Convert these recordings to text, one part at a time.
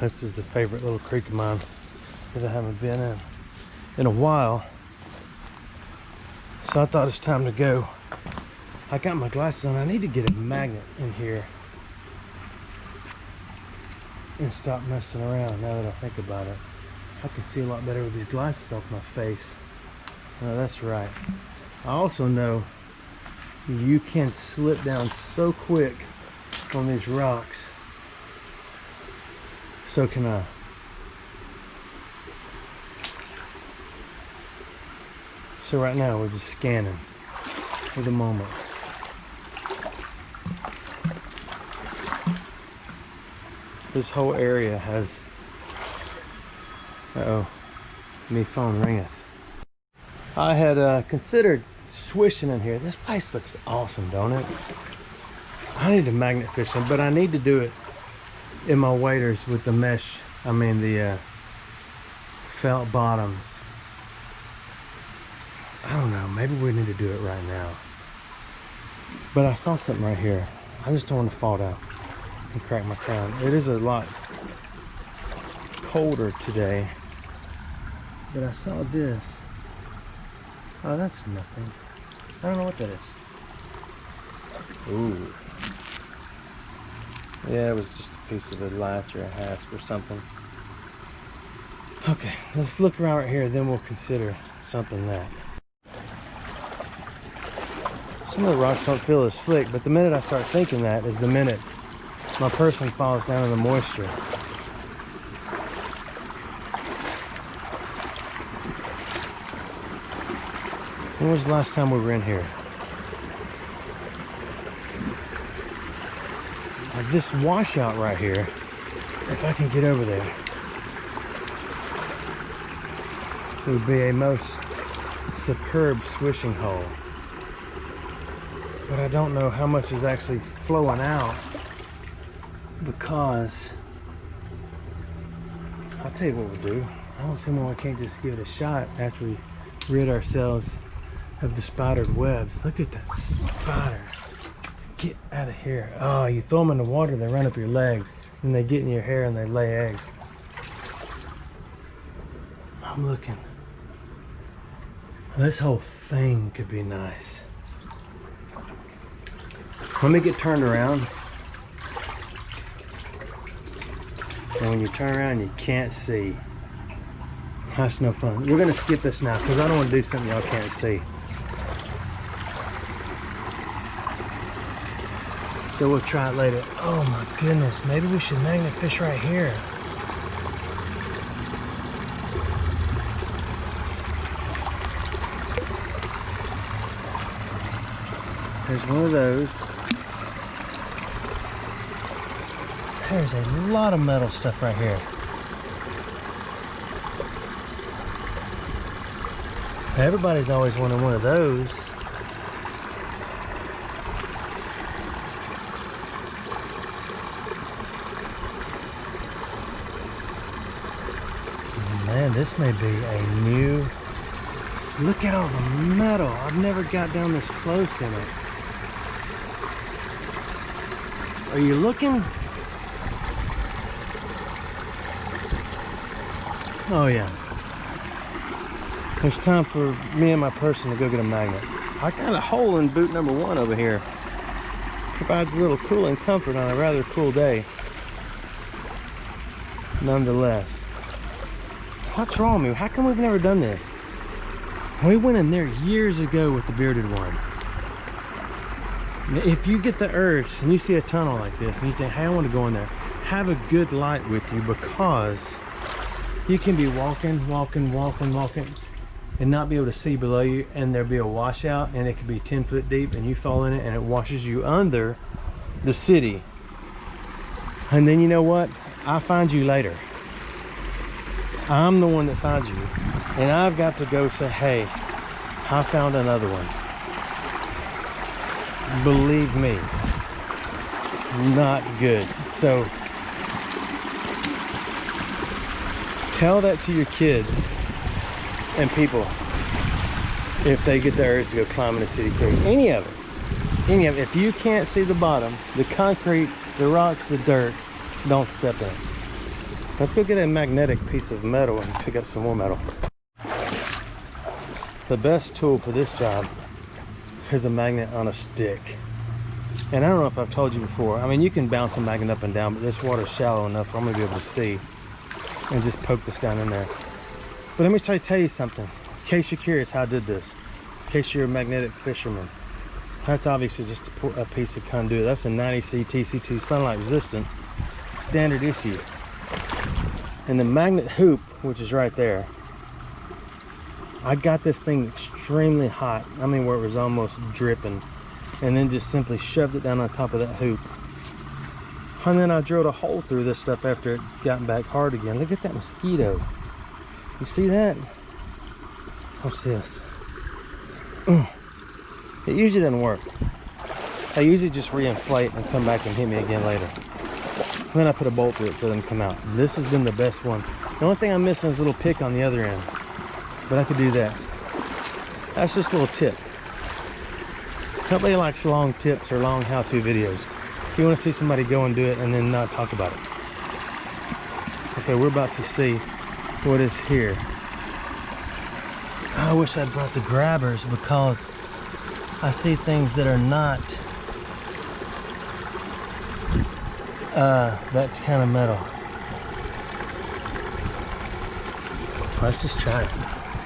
This is a favorite little creek of mine that I haven't been in a while. So I thought it's time to go. I got my glasses on. I need to get a magnet in here and stop messing around now that I think about it. I can see a lot better with these glasses off my face. No, that's right. I also know you can slip down so quick on these rocks. So can I. So right now we're just scanning for the moment. This whole area has, me phone ringeth. I had considered swishing in here. This place looks awesome, don't it? I need to magnet fishing, but I need to do it in my waders with the mesh, the felt bottoms. I don't know, maybe we need to do it right now. But I saw something right here. I just don't want to fall down and crack my crown. It is a lot colder today, but I saw this. Oh, that's nothing. I don't know what that is. Ooh. Yeah, it was just a piece of a latch or a hasp or something. Okay, let's look around right here, then we'll consider something that. Some of the rocks don't feel as slick, but the minute I start thinking that is the minute my person falls down in the moisture. When was the last time we were in here? This washout right here, if I can get over there, would be a most superb swishing hole. But I don't know how much is actually flowing out, because I'll tell you what we'll do. I don't see why we can't just give it a shot after we rid ourselves of the spidered webs. Look at that spider. Get out of here. Oh, you throw them in the water, they run up your legs, and they get in your hair and they lay eggs. I'm looking. This whole thing could be nice. Let me get turned around. And when you turn around, you can't see. That's no fun. We're gonna skip this now because I don't want to do something y'all can't see. So we'll try it later. Oh my goodness, maybe we should magnet fish right here. There's one of those. There's a lot of metal stuff right here. Everybody's always wanted one of those. Man, this may be a new... Look at all the metal. I've never got down this close in it. Are you looking? Oh yeah. There's time for me and my person to go get a magnet. I got a hole in boot number 1 over here. Provides a little cooling comfort on a rather cool day. Nonetheless. What's wrong with me? How come we've never done this? We went in there years ago with the bearded one. If you get the urge and you see a tunnel like this and you think, hey, I want to go in there, have a good light with you, because you can be walking and not be able to see below you, and there'll be a washout and it could be 10 foot deep and you fall in it and it washes you under the city. And then you know what? I find you later. I'm the one that finds you. And I've got to go say, hey, I found another one. Believe me, not good. So tell that to your kids and people if they get the urge to go climbing a city creek. Any of it. If you can't see the bottom, the concrete, the rocks, the dirt, don't step in. Let's go get a magnetic piece of metal and pick up some more metal. The best tool for this job is a magnet on a stick. And I don't know if I've told you before, I mean, you can bounce a magnet up and down, but this water's shallow enough where I'm gonna be able to see and just poke this down in there. But let me tell you something, in case you're curious how I did this, in case you're a magnetic fisherman. That's obviously just a piece of conduit. That's a 90C TC2 sunlight resistant, standard issue. And the magnet hoop, which is right there, I got this thing extremely hot. I mean, where it was almost dripping. And then just simply shoved it down on top of that hoop. And then I drilled a hole through this stuff after it got back hard again. Look at that mosquito. You see that? What's this? It usually doesn't work. I usually just reinflate and come back and hit me again later. And then I put a bolt through it so it doesn't come out. This has been the best one. The only thing I'm missing is a little pick on the other end. But I could do that. That's just a little tip. Nobody likes long tips or long how-to videos. You want to see somebody go and do it and then not talk about it. Okay, we're about to see what is here. I wish I'd brought the grabbers because I see things that are not that kind of metal. Let's just try it.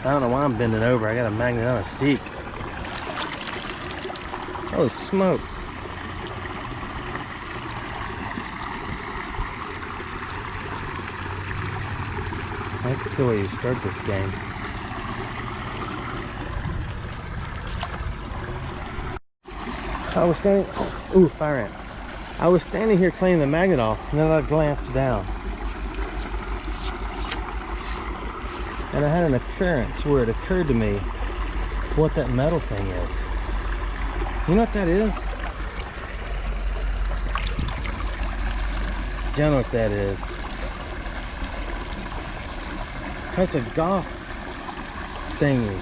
I don't know why I'm bending over. I got a magnet on a stick. Oh, smokes. That's the way you start this game. I was standing, ooh, fire ant. I was standing here cleaning the magnet off, and then I glanced down. And I had an occurrence where it occurred to me what that metal thing is. You know what that is? You know what that is? That's a golf thingy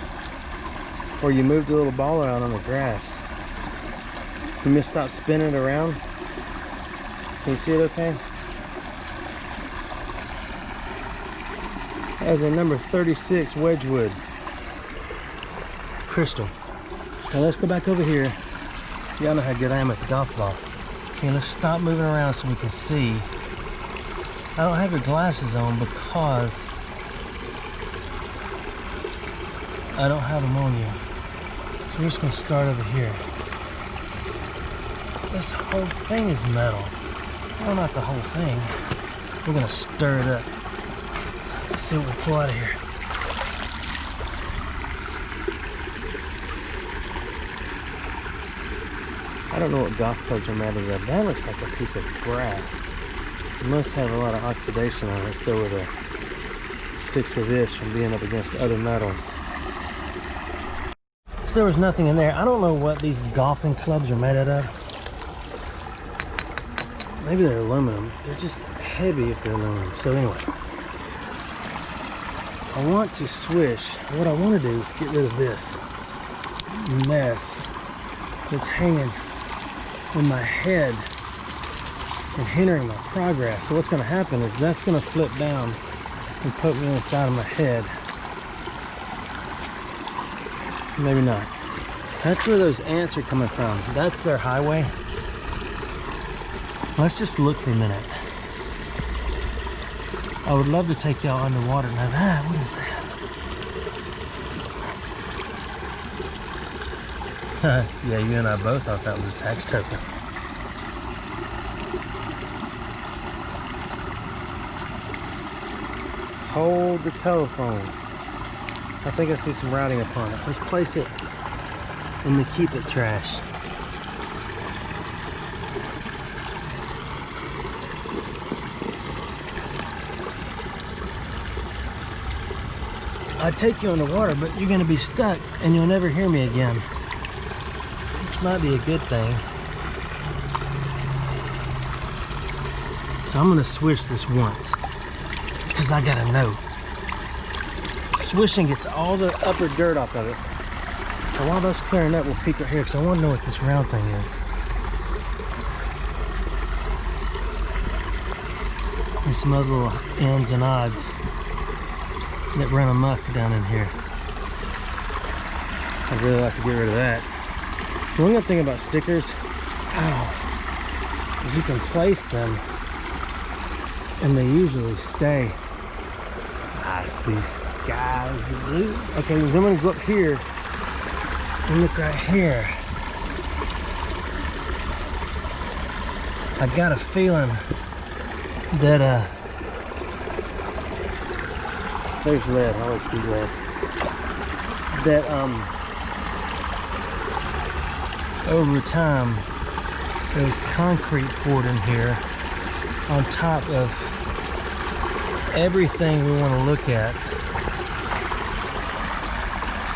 where you move the little ball around on the grass. You just stop spinning it around. Can you see it okay? That is a number 36 Wedgwood crystal. Now let's go back over here. Y'all know how good I am at the golf ball. Okay, let's stop moving around so we can see. I don't have your glasses on because I don't have them on you. So we're just gonna start over here. This whole thing is metal. Well, not the whole thing. We're gonna stir it up. Let's see what we pull out of here. I don't know what golf clubs are made of. That looks like a piece of brass. It must have a lot of oxidation on it, so it sticks to this from being up against other metals. So there was nothing in there. I don't know what these golfing clubs are made out of. Maybe they're aluminum. They're just heavy if they're aluminum. So anyway, I want to swish. What I want to do is get rid of this mess that's hanging in my head and hindering my progress. So what's going to happen is that's going to flip down and poke me in the side of my head. Maybe not. That's where those ants are coming from. That's their highway. Let's just look for a minute. I would love to take y'all underwater. Now that, what is that? Yeah, you and I both thought that was a tax token. Hold the telephone. I think I see some writing upon it. Let's place it in the keep it trash. I'd take you on the water, but you're going to be stuck and you'll never hear me again. Which might be a good thing. So I'm going to swish this once. Because I got to know. Swishing gets all the upper dirt off of it. And while that's clearing up, we'll peek right here because I want to know what this round thing is. and some other little ends and odds that run amok down in here. I'd really like to get rid of that. The one good thing about stickers, is you can place them and they usually stay. I see skies blue. Okay, I'm gonna go up here and look right here. I got a feeling that there's lead. I always keep lead. That over time there was concrete poured in here on top of everything we want to look at.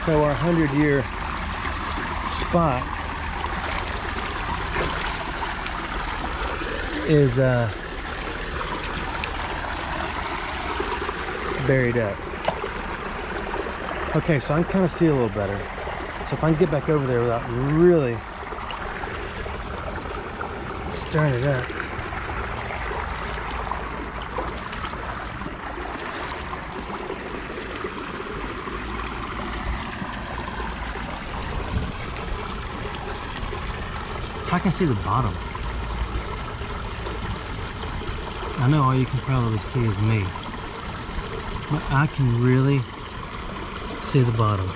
So our 100-year spot is buried up. Okay, so I can kind of see a little better. So if I can get back over there without really stirring it up. I can see the bottom. I know all you can probably see is me, but I can really see the bottom.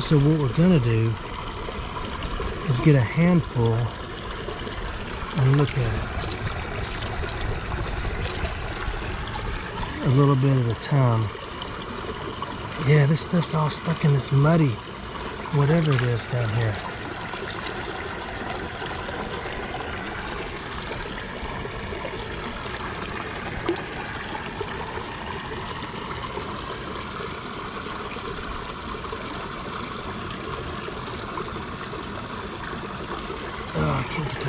So what we're gonna do is get a handful and look at it a little bit at a time. Yeah, this stuff's all stuck in this muddy whatever it is down here.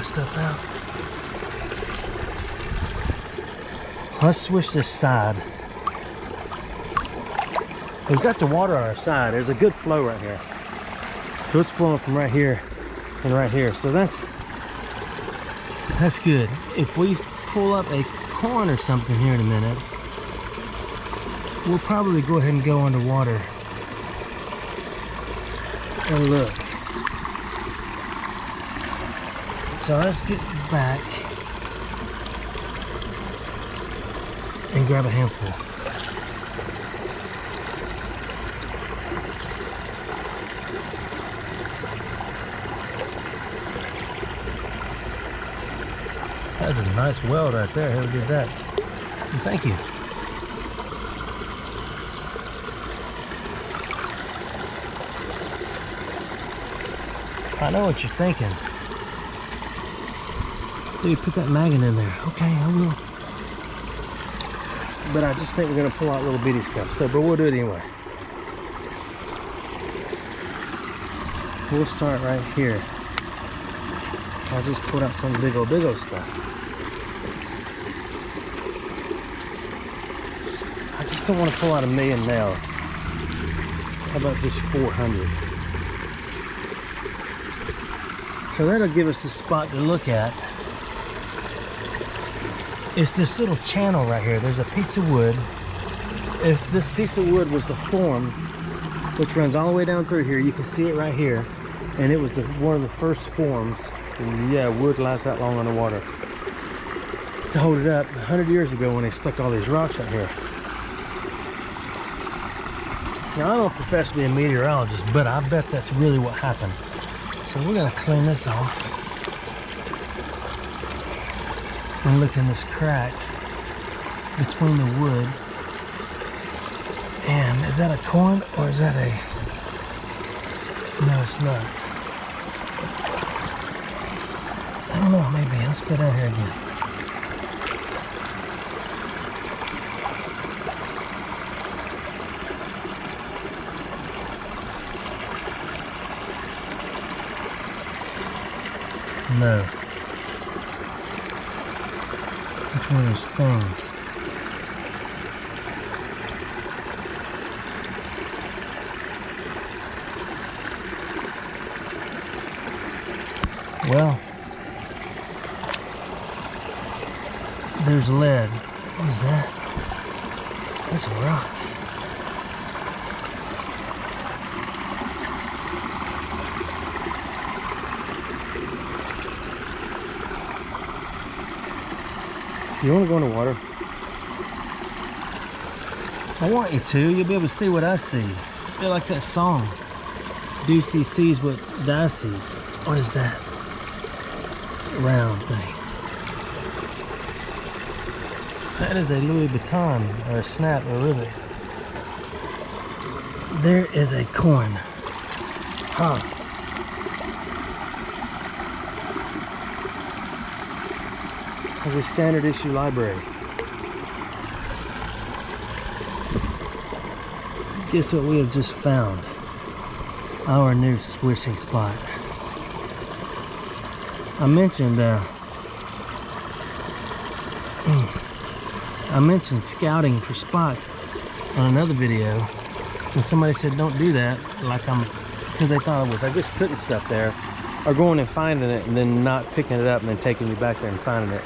Stuff out. Let's switch this side. We've got the water on our side. There's a good flow right here. So it's flowing from right here and right here. So that's good. If we pull up a corn or something here in a minute, we'll probably go ahead and go underwater and look. So let's get back and grab a handful. That's a nice weld right there. Who did that? And thank you. I know what you're thinking. Dude, put that maggot in there. Okay, I will. But I just think we're gonna pull out little bitty stuff. So, but we'll do it anyway. We'll start right here. I just pulled out some big old stuff. I just don't want to pull out 1,000,000 nails. How about just 400? So that'll give us a spot to look at. It's this little channel right here. There's a piece of wood. If this piece of wood was the form, which runs all the way down through here, you can see it right here. And it was one of the first forms. And yeah, wood lasts that long underwater. To hold it up 100 years ago when they stuck all these rocks right here. Now, I don't profess to be a meteorologist, but I bet that's really what happened. So we're gonna clean this off. And look in this crack between the wood. And is that a corn or is that a... No, it's not. I don't know, maybe. Let's go down here again. No. Which one of those things? Well, There's lead. What is that? That's a rock. You want to go in the water? I want you to. You'll be able to see what I see. I feel like that song. Deucey sees what Di sees. What is that? Round thing. That is a Louis Vuitton or a snap or rivet. There is a coin. Huh. It's a standard issue library. Guess what we have just found? Our new swishing spot. I mentioned scouting for spots on another video, and somebody said don't do that, because they thought I was, I guess, putting stuff there, or going and finding it and then not picking it up and then taking you back there and finding it.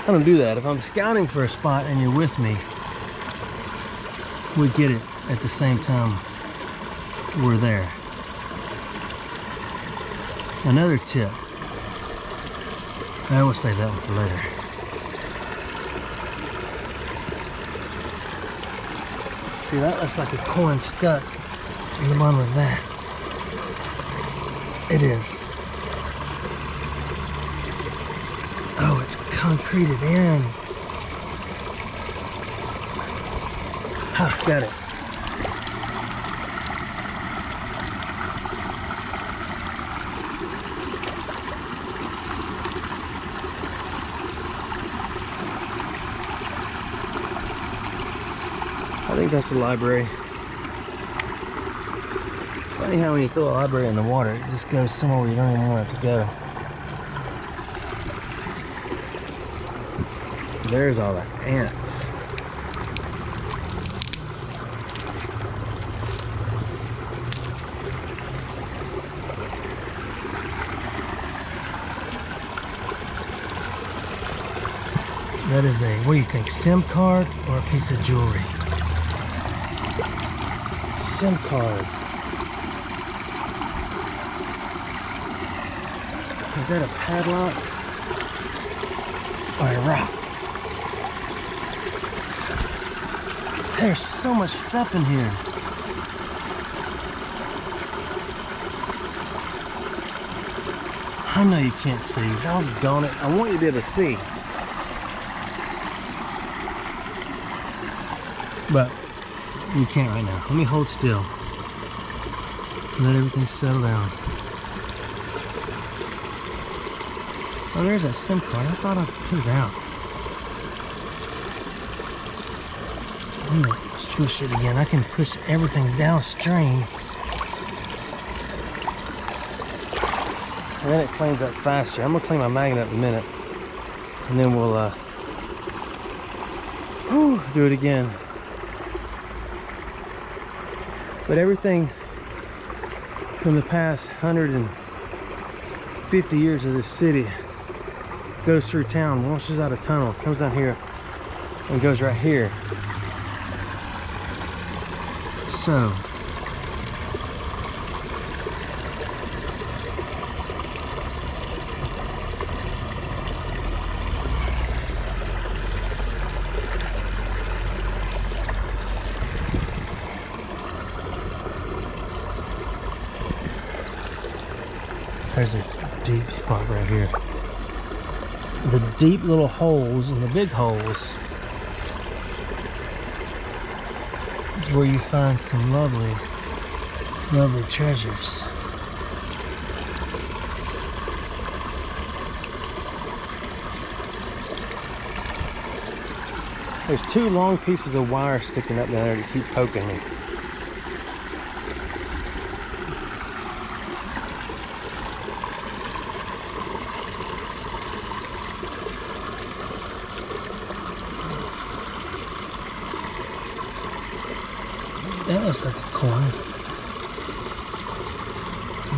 I don't do that. If I'm scouting for a spot and you're with me, we get it at the same time we're there. Another tip. I will save that one for later. See, that looks like a coin stuck in the bottom of that. It is. Oh, it's concreted in. Ha, got it. I think that's the library. Funny how when you throw a library in the water, it just goes somewhere where you don't even want it to go. There's all the ants. That is a, what do you think, SIM card or a piece of jewelry? SIM card. Is that a padlock or a rock? There's so much stuff in here. I know you can't see. Doggone it. I want you to be able to see. But you can't right now. Let me hold still. Let everything settle down. Oh, there's that SIM card. I thought I put it out. I'm gonna swoosh it again. I can push everything downstream. And then it cleans up faster. I'm gonna clean my magnet in a minute. And then we'll do it again. But everything from the past 150 years of this city goes through town, washes out a tunnel, comes down here, and goes right here. So, there's a deep spot right here. The deep little holes and the big holes is where you find some lovely, lovely treasures. There's two long pieces of wire sticking up down there to keep poking me. That looks like a coin.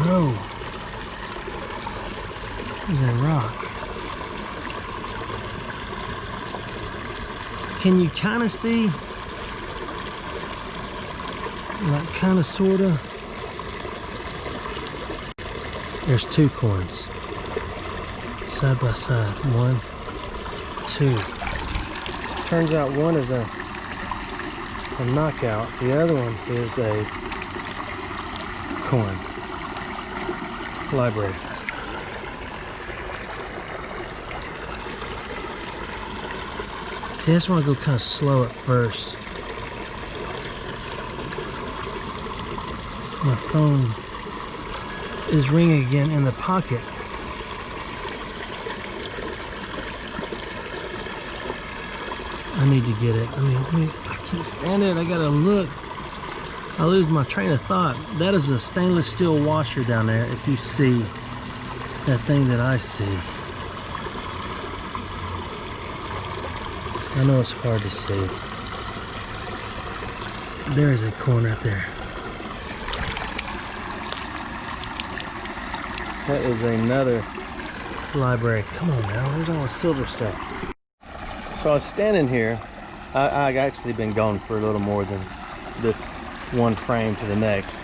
No. There's a rock. Can you kind of see? Like kind of, sort of. There's 2 coins. Side by side. 1, 2. Turns out one is a knockout. The other one is a coin. Library. See, I just want to go kind of slow at first. My phone is ringing again in the pocket. I need to get it. I can't stand it. I gotta look. I lose my train of thought. That is a stainless steel washer down there. If you see that thing that I see. I know it's hard to see. There is a coin right there. That is another library. Come on now, where's all the silver stuff? So I was standing here. I've actually been gone for a little more than this one frame to the next.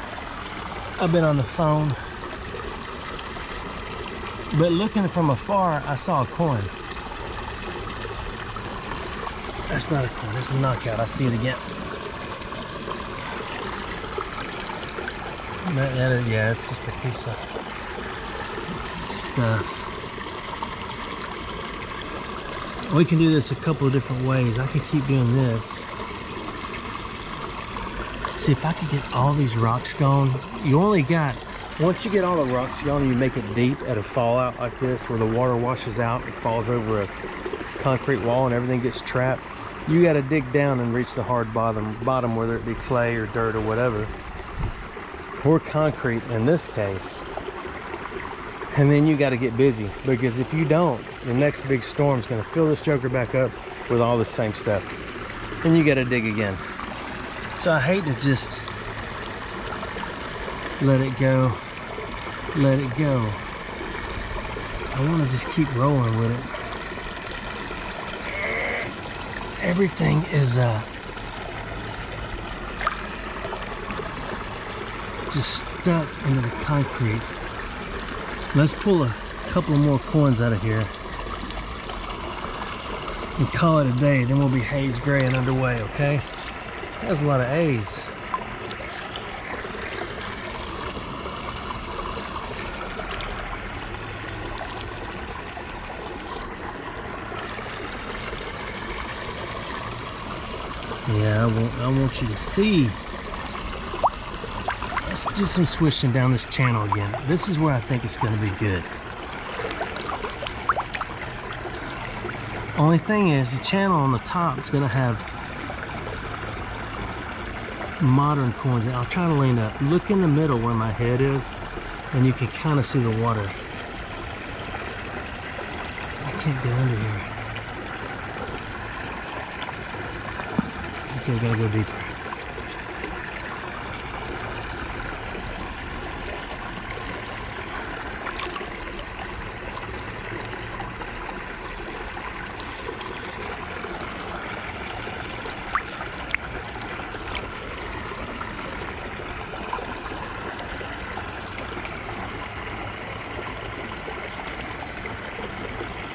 I've been on the phone. But looking from afar, I saw a coin. That's not a coin, it's a knockout. I see it again. Yeah, it's just a piece of stuff. We can do this a couple of different ways. I can keep doing this. See, if I could get all these rocks gone, you only got, once you get all the rocks gone, you make it deep at a fallout like this, where the water washes out, it falls over a concrete wall and everything gets trapped. You got to dig down and reach the hard bottom, whether it be clay or dirt or whatever, or concrete in this case. And then you got to get busy, because if you don't, the next big storm is going to fill this joker back up with all the same stuff, and you got to dig again. So I hate to just let it go. I want to just keep rolling with it. Everything is just stuck into the concrete. Let's pull a couple more coins out of here and call it a day. Then we'll be haze gray and underway, okay? That's a lot of A's. Yeah, I want you to see. Let's do some swishing down this channel again. This is where I think it's going to be good. Only thing is, the channel on the top is going to have modern coins. I'll try to lean up. Look in the middle where my head is, and you can kind of see the water. I can't get under here. Okay, we gotta go deeper.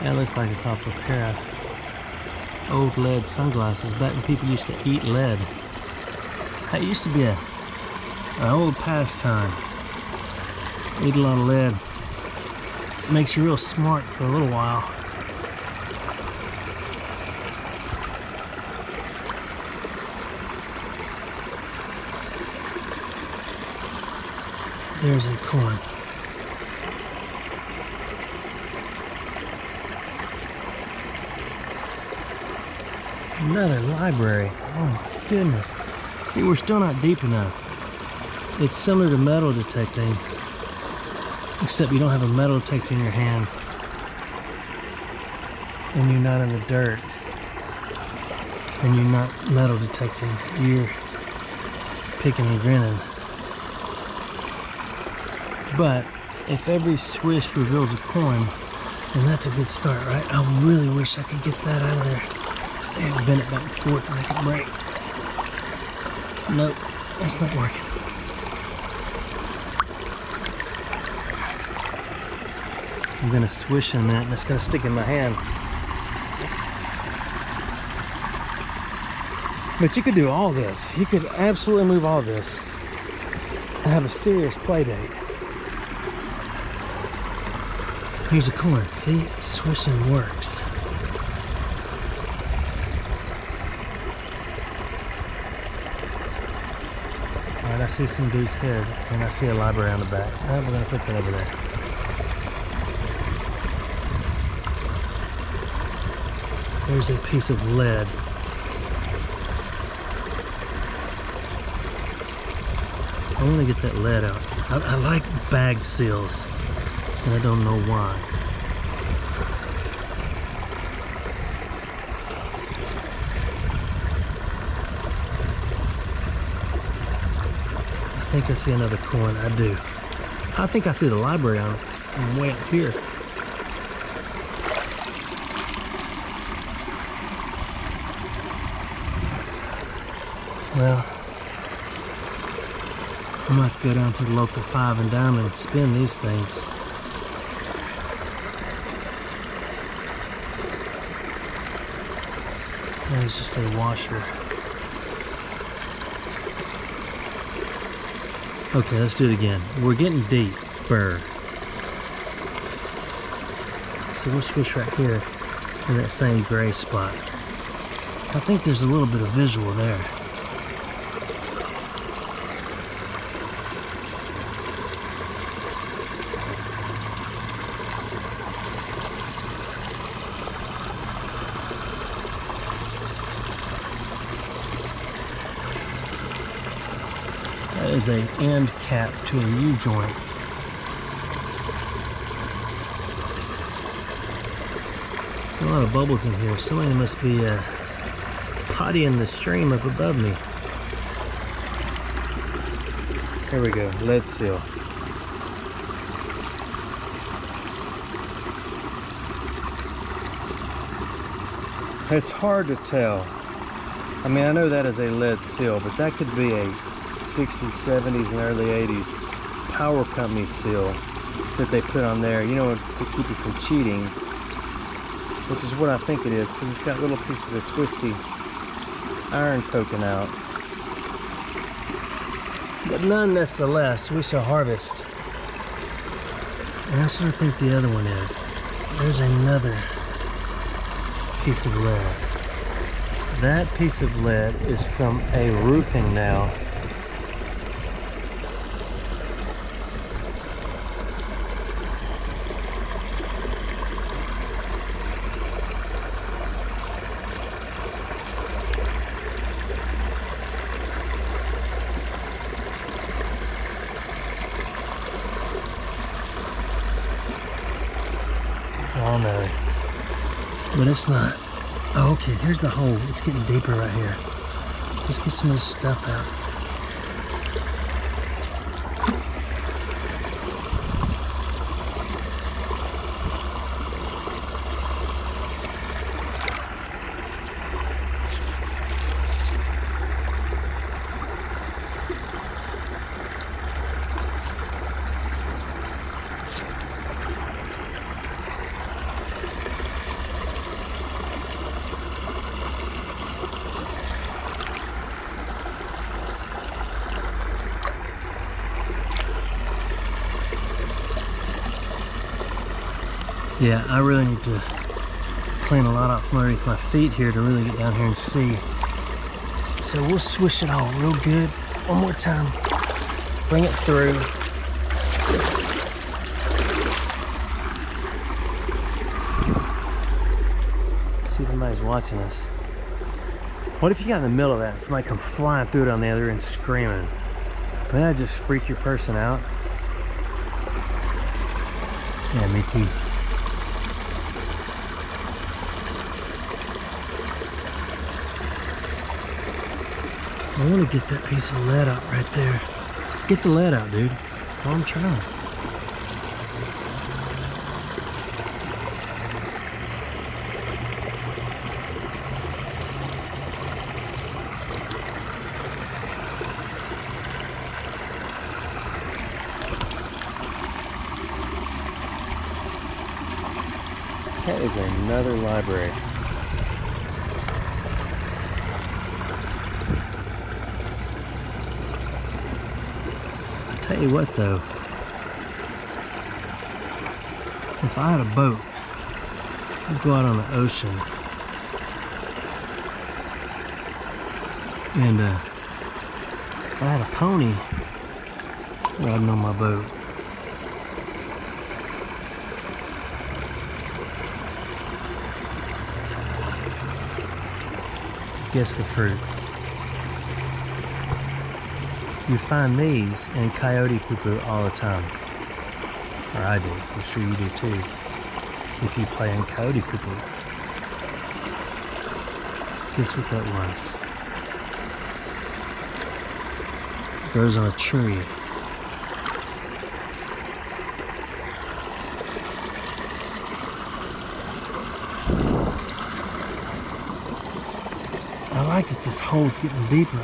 That looks like it's off a pair of old lead sunglasses back when people used to eat lead. That used to be an old pastime. Eat a lot of lead. It makes you real smart for a little while. There's a coin. Another library. Oh my goodness. See, we're still not deep enough. It's similar to metal detecting, except you don't have a metal detector in your hand and you're not in the dirt and you're not metal detecting. You're picking and grinning. But if every swish reveals a coin, then that's a good start, right? I really wish I could get that out of there. And bend it back and forth to make it break. Nope, that's not working. I'm gonna swish in a minute and it's gonna stick in my hand. But you could do all this. You could absolutely move all this and have a serious play date. Here's a coin. See, swishing works. All right, I see some dude's head and I see a library on the back. All right, we're gonna put that over there. There's a piece of lead. I want to get that lead out. I like bag seals, and I don't know why. I think I see another coin. I do. I think I see the library on it from way up here. Well, I might go down to the local 5 and dime and spin these things. That is just a washer. Okay, let's do it again. We're getting deep. Burr. So we'll switch right here in that same gray spot. I think there's a little bit of visual there. That is a end cap to a U-joint. There's a lot of bubbles in here. Somebody must be potty in the stream up above me. There we go, lead seal. It's hard to tell. I mean, I know that is a lead seal, but that could be a 60s, 70s, and early 80s power company seal that they put on there, you know, to keep you from cheating, which is what I think it is, because it's got little pieces of twisty iron poking out. But nonetheless, we shall harvest. And that's what I think the other one is. There's another piece of lead. That piece of lead is from a roofing now. Oh no, but it's not. Oh, okay, here's the hole. It's getting deeper right here. Let's get some of this stuff out. Yeah, I really need to clean a lot off underneath my feet here to really get down here and see. So we'll swish it all real good. One more time. Bring it through. See if anybody's watching us. What if you got in the middle of that and somebody come flying through it on the other end screaming? Wouldn't that just freak your person out? Yeah, me too. I want to get that piece of lead out right there. Get the lead out, dude. Well, I'm trying. is another library. I'll tell you what though, if I had a boat, I'd go out on the ocean and if I had a pony riding on my boat. Guess the fruit. You find these in coyote poo-poo all the time. Or I do. I'm sure you do too. If you play in coyote poo-poo. Guess what that was? It grows on a tree. I like that this hole's getting deeper.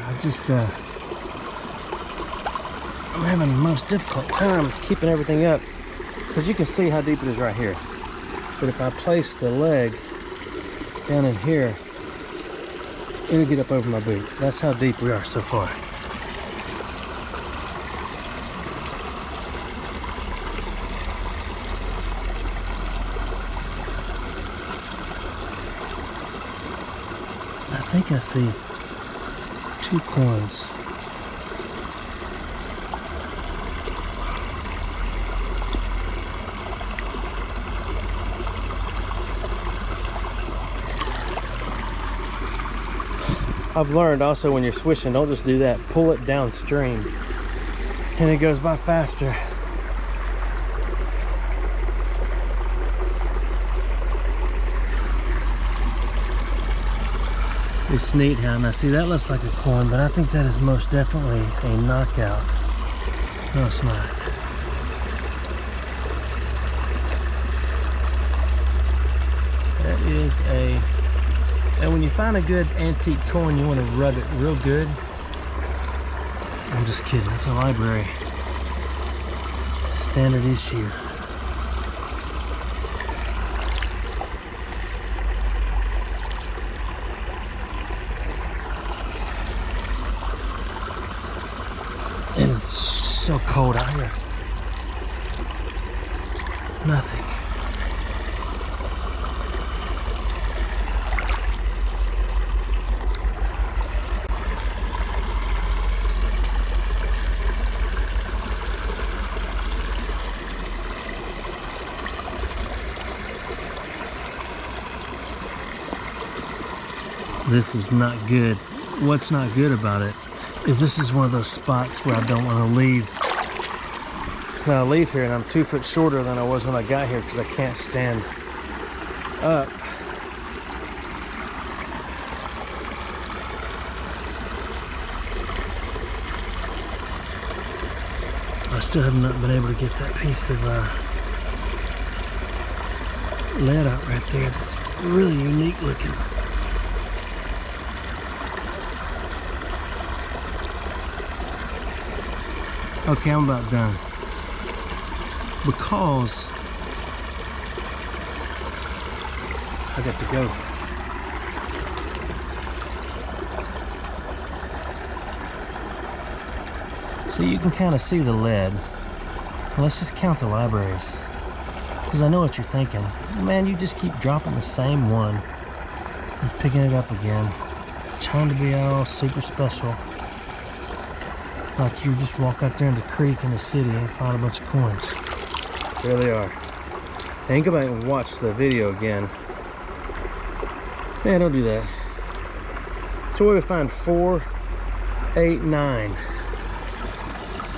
I'm having the most difficult time keeping everything up because you can see how deep it is right here. But if I place the leg down in here, it'll get up over my boot. That's how deep we are so far. I think I see 2 coins. I've learned also when you're swishing, don't just do that. Pull it downstream and it goes by faster. It's neat how, now see that looks like a coin, but I think that is most definitely a knockout. No, it's not. That is a, and when you find a good antique coin, you want to rub it real good. I'm just kidding, it's a library. Standard issue. And it's so cold out here. Nothing. This is not good. What's not good about it is this is one of those spots where I don't want to leave. When I leave here and I'm 2 foot shorter than I was when I got here because I can't stand up. I still have not been able to get that piece of lead out right there. That's really unique looking. Okay, I'm about done. Because I got to go. So you can kind of see the lead. Let's just count the libraries. Because I know what you're thinking. Man, you just keep dropping the same one and picking it up again. Trying to be all super special. Like you just walk out there in the creek in the city and find a bunch of coins. There they are. And go back and watch the video again. Man, don't do that. So we find 4, 8, 9.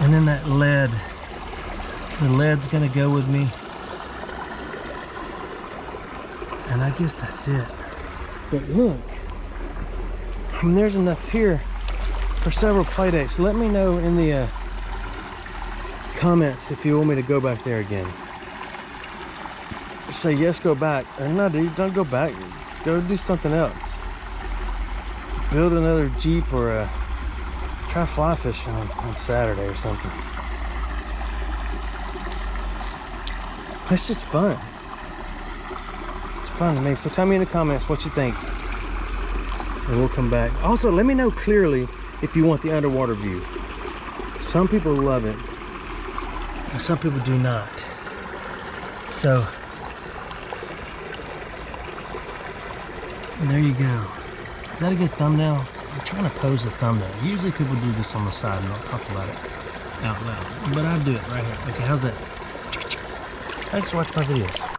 And then that lead. The lead's gonna go with me. And I guess that's it. But look. I mean, there's enough here for several play dates. Let me know in the comments if you want me to go back there again. Say yes, go back. Or no, dude, don't go back. Go do something else. Build another Jeep or try fly fishing on Saturday or something. It's just fun. It's fun to me. So tell me in the comments what you think. And we'll come back. Also, let me know clearly if you want the underwater view. Some people love it, and some people do not. So, there you go. Is that a good thumbnail? I'm trying to pose a thumbnail. Usually people do this on the side and don't talk about it out loud. But I do it right here. Okay, how's that? Thanks for watching my videos.